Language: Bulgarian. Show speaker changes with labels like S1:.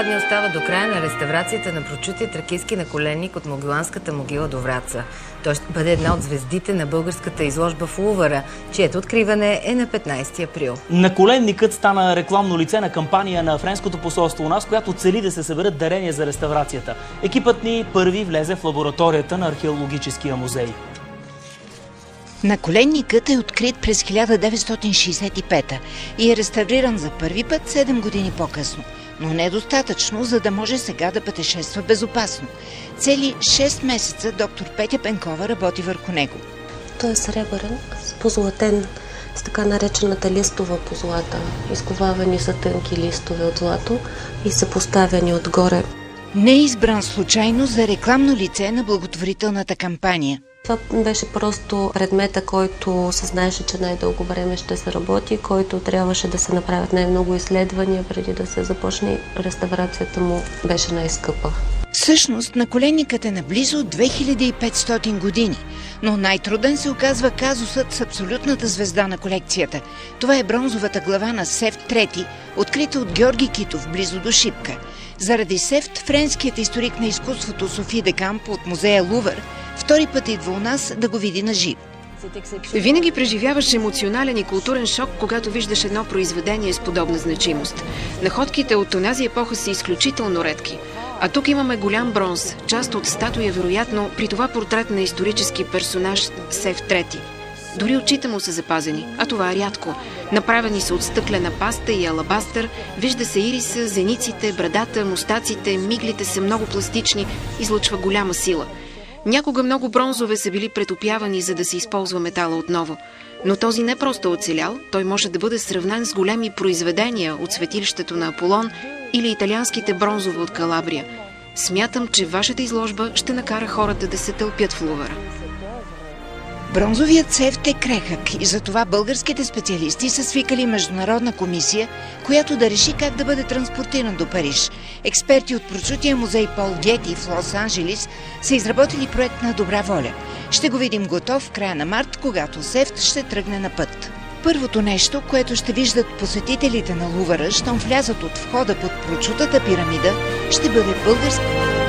S1: 2 дни остава до края на реставрацията на прочутия тракийски наколенник от Могиланската могила до Враца. Той ще бъде една от звездите на българската изложба в Лувъра, чието откриване е на 15 април.
S2: Наколенникът стана рекламно лице на кампания на Френското посолство у нас, която цели да се съберат дарения за реставрацията. Екипът ни първи влезе в лабораторията на археологическия музей.
S3: Наколенникът е открит през 1965 и е реставриран за първи път 7 години по-късно. Но недостатъчно, за да може сега да пътешества безопасно. Цели 6 месеца доктор Петя Пенкова работи върху него.
S4: Той е сребърен, позлатен, с така наречената листова позлата. Изковавани са тънки листове от злато и са поставени отгоре.
S3: Не е избран случайно за рекламно лице на благотворителната кампания.
S4: Това беше просто предмета, който се знаеше, че най-дълго време ще се работи, който трябваше да се направят най-много изследвания преди да се започне. Реставрацията му беше най-скъпа.
S3: Всъщност, наколенникът е на близо 2500 години, но най-труден се оказва казусът с абсолютната звезда на колекцията. Това е бронзовата глава на Сефт III, открита от Георги Китов близо до Шипка. Заради Сефт, френският историк на изкуството Софи Декамп от музея Лувър втори път идва у нас да го види на живо.
S5: Винаги преживяваш емоционален и културен шок, когато виждаш едно произведение с подобна значимост. Находките от онази епоха са изключително редки. А тук имаме голям бронз, част от статуя, вероятно, при това портрет на исторически персонаж Сефт III. Дори очите му са запазени, а това е рядко. Направени са от стъклена паста и алабастър, вижда се ириса, зениците, брадата, мустаците, миглите са много пластични, излъчва голяма сила. Някога много бронзове са били претопявани, за да се използва метала отново. Но този не просто е оцелял, той може да бъде сравнен с големи произведения от светилището на Аполон или италианските бронзове от Калабрия. Смятам, че вашата изложба ще накара хората да се тълпят в Лувъра.
S3: Бронзовият Сефт е крехък и затова българските специалисти са свикали международна комисия, която да реши как да бъде транспортиран до Париж. Експерти от прочутия музей Пол Гети в Лос-Анджелис са изработили проект на добра воля. Ще го видим готов в края на март, когато Сефт ще тръгне на път. Първото нещо, което ще виждат посетителите на Лувъра, щом влязат от входа под прочутата пирамида, ще бъде българска.